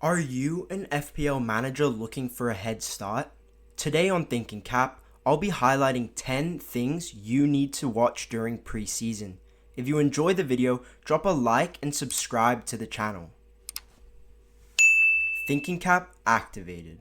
Are you an FPL manager looking for a head start? Today on Thinking Cap, I'll be highlighting 10 things you need to watch during preseason. If you enjoy the video, drop a like and subscribe to the channel. Thinking Cap activated.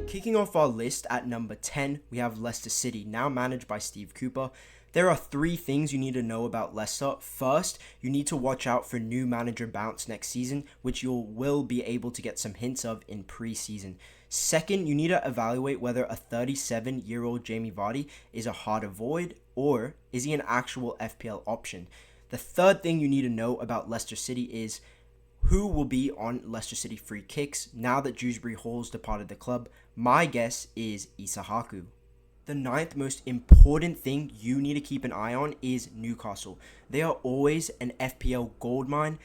Kicking off our list at number 10, we have Leicester City, now managed by Steve Cooper. There are 3 things you need to know about Leicester. First, you need to watch out for new manager bounce next season, which you will be able to get some hints of in preseason. Second, you need to evaluate whether a 37-year-old Jamie Vardy is a hard avoid or is he an actual FPL option. The third thing you need to know about Leicester City is who will be on Leicester City free kicks now that Dewsbury Hall's departed the club. My guess is Isahaku. The 9th most important thing you need to keep an eye on is Newcastle. They are always an FPL goldmine.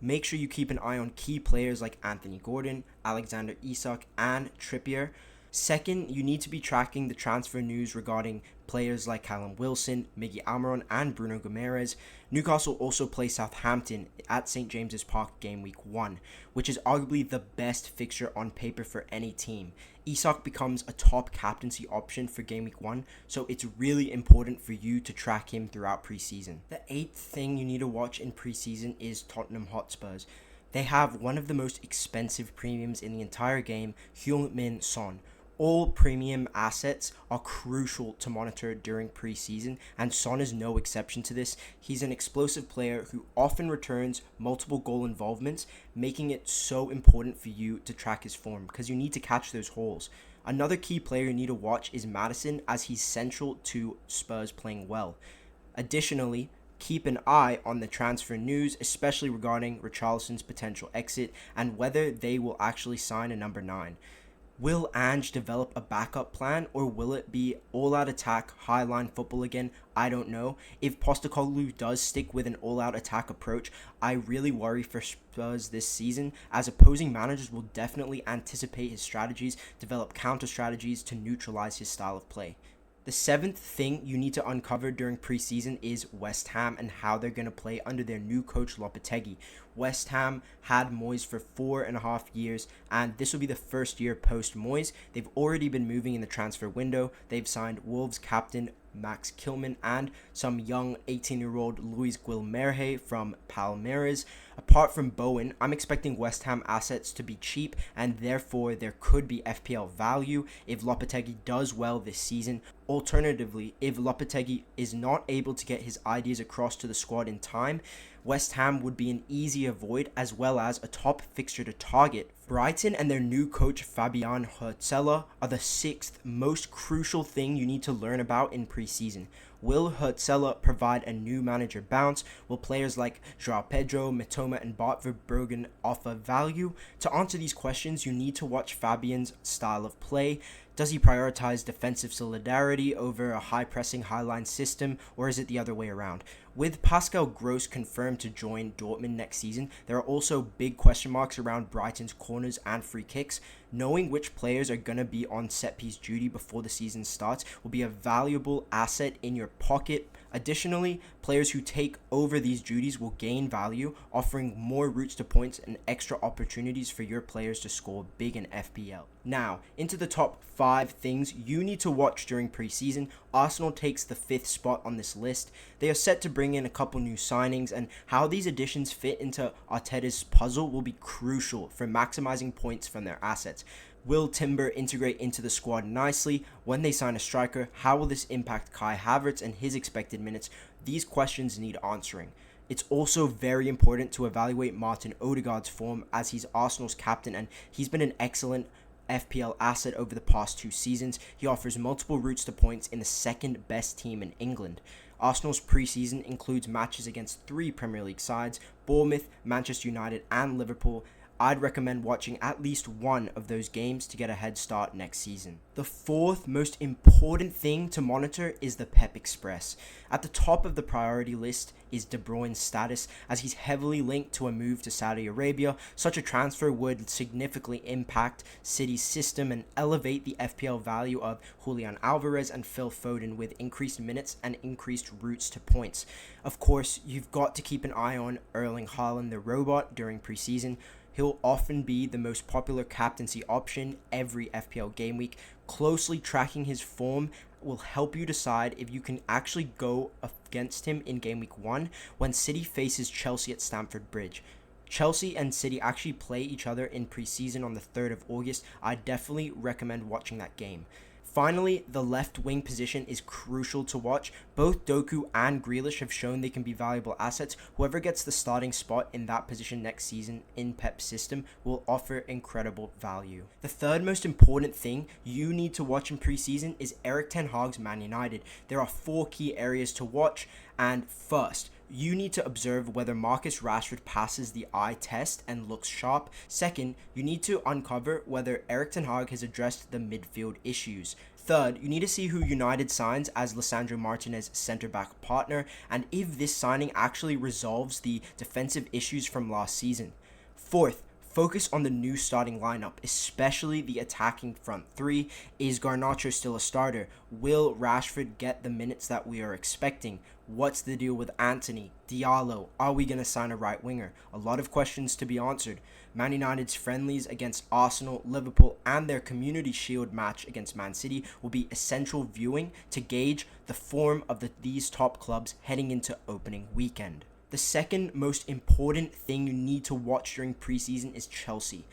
Make sure you keep an eye on key players like Anthony Gordon, Alexander Isak, and Trippier. Second, you need to be tracking the transfer news regarding players like Callum Wilson, Miggy Almiron, and Bruno Guimaraes. Newcastle also play Southampton at St. James's Park game week 1, which is arguably the best fixture on paper for any team. Isak becomes a top captaincy option for game week 1, so it's really important for you to track him throughout preseason. The 8th thing you need to watch in preseason is Tottenham Hotspurs. They have one of the most expensive premiums in the entire game, Heung-min Son. All premium assets are crucial to monitor during preseason, and Son is no exception to this. He's an explosive player who often returns multiple goal involvements, making it so important for you to track his form because you need to catch those holes. Another key player you need to watch is Maddison, as he's central to Spurs playing well. Additionally, keep an eye on the transfer news, especially regarding Richarlison's potential exit and whether they will actually sign a number 9. Will Ange develop a backup plan, or will it be all-out attack, high-line football again? I don't know. If Postecoglou does stick with an all-out attack approach, I really worry for Spurs this season, as opposing managers will definitely anticipate his strategies, develop counter-strategies to neutralize his style of play. The 7th thing you need to uncover during preseason is West Ham and how they're going to play under their new coach Lopetegui. West Ham had Moyes for 4.5 years, and this will be the first year post-Moyes. They've already been moving in the transfer window. They've signed Wolves captain Max Kilman and some young 18-year-old Luis Guilherme from Palmeiras. Apart from Bowen, I'm expecting West Ham assets to be cheap, and therefore there could be FPL value if Lopetegui does well this season. Alternatively, if Lopetegui is not able to get his ideas across to the squad in time, West Ham would be an easy avoid as well as a top fixture to target. Brighton and their new coach Fabian Hurtzela are the 6th most crucial thing you need to learn about in preseason. Will Hurtzela provide a new manager bounce? Will players like João Pedro, Mitoma, and Bart Verbruggen offer value? To answer these questions, you need to watch Fabian's style of play. Does he prioritize defensive solidarity over a high-pressing, high-line system, or is it the other way around? With Pascal Gross confirmed to join Dortmund next season, there are also big question marks around Brighton's corners and free kicks. Knowing which players are going to be on set-piece duty before the season starts will be a valuable asset in your pocket. Additionally, players who take over these duties will gain value, offering more routes to points and extra opportunities for your players to score big in FPL. Now, into the top 5 things you need to watch during preseason. Arsenal takes the 5th spot on this list. They are set to bring in a couple new signings, and how these additions fit into Arteta's puzzle will be crucial for maximizing points from their assets. Will Timber integrate into the squad nicely? When they sign a striker, how will this impact Kai Havertz and his expected minutes? These questions need answering. It's also very important to evaluate Martin Odegaard's form, as he's Arsenal's captain and he's been an excellent FPL asset over the past 2 seasons. He offers multiple routes to points in the 2nd best team in England. Arsenal's preseason includes matches against 3 Premier League sides, Bournemouth, Manchester United, and Liverpool. I'd recommend watching at least one of those games to get a head start next season. The fourth most important thing to monitor is the Pep Express. At the top of the priority list is De Bruyne's status, as he's heavily linked to a move to Saudi Arabia. Such a transfer would significantly impact City's system and elevate the FPL value of Julian Alvarez and Phil Foden with increased minutes and increased routes to points. Of course, you've got to keep an eye on Erling Haaland the robot during preseason. He'll often be the most popular captaincy option every FPL game week. Closely tracking his form will help you decide if you can actually go against him in game week 1 when City faces Chelsea at Stamford Bridge. Chelsea and City actually play each other in preseason on the 3rd of August. I definitely recommend watching that game. Finally, the left wing position is crucial to watch. Both Doku and Grealish have shown they can be valuable assets. Whoever gets the starting spot in that position next season in Pep's system will offer incredible value. The third most important thing you need to watch in preseason is Erik ten Hag's Man United. There are 4 key areas to watch, and first, you need to observe whether Marcus Rashford passes the eye test and looks sharp. Second, you need to uncover whether Erik ten Hag has addressed the midfield issues. Third, you need to see who United signs as Lisandro Martinez's centre-back partner and if this signing actually resolves the defensive issues from last season. Fourth, focus on the new starting lineup, especially the attacking front 3. Is Garnacho still a starter? Will Rashford get the minutes that we are expecting? What's the deal with Antony? Diallo? Are we going to sign a right winger? A lot of questions to be answered. Man United's friendlies against Arsenal, Liverpool, and their Community Shield match against Man City will be essential viewing to gauge the form of these top clubs heading into opening weekend. The second most important thing you need to watch during preseason is Chelsea.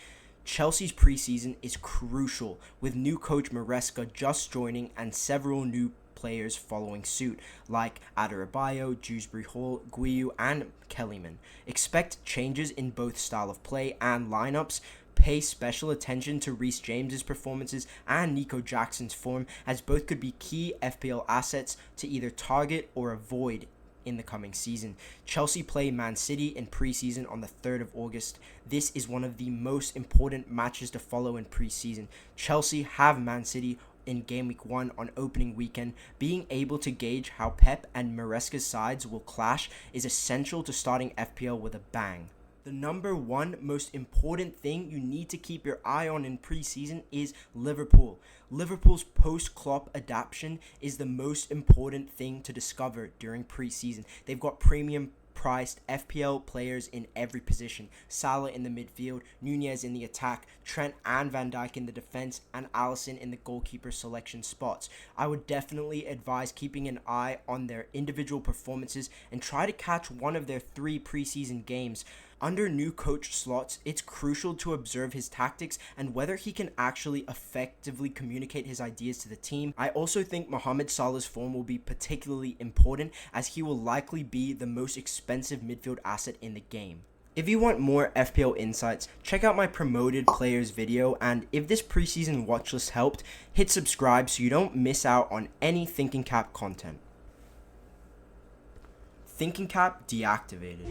Chelsea's preseason is crucial, with new coach Maresca just joining and several new players following suit, like Adebayo, Dewsbury Hall, Guiu, and Kellyman. Expect changes in both style of play and lineups. Pay special attention to Reece James's performances and Nico Jackson's form, as both could be key FPL assets to either target or avoid in the coming season. Chelsea play Man City in preseason on the 3rd of August. This is one of the most important matches to follow in preseason. Chelsea have Man City in game week 1 on opening weekend. Being able to gauge how Pep and Maresca's sides will clash is essential to starting FPL with a bang. The number 1 most important thing you need to keep your eye on in preseason is Liverpool. Liverpool's post-Klopp adaptation is the most important thing to discover during preseason. They've got premium priced FPL players in every position. Salah in the midfield, Nunez in the attack, Trent and Van Dijk in the defense, and Alisson in the goalkeeper selection spots. I would definitely advise keeping an eye on their individual performances and try to catch one of their 3 preseason games. Under new coach slots, it's crucial to observe his tactics and whether he can actually effectively communicate his ideas to the team. I also think Mohamed Salah's form will be particularly important, as he will likely be the most expensive midfield asset in the game. If you want more FPL insights, check out my promoted players video, and if this preseason watch list helped, hit subscribe so you don't miss out on any Thinking Cap content. Thinking Cap deactivated.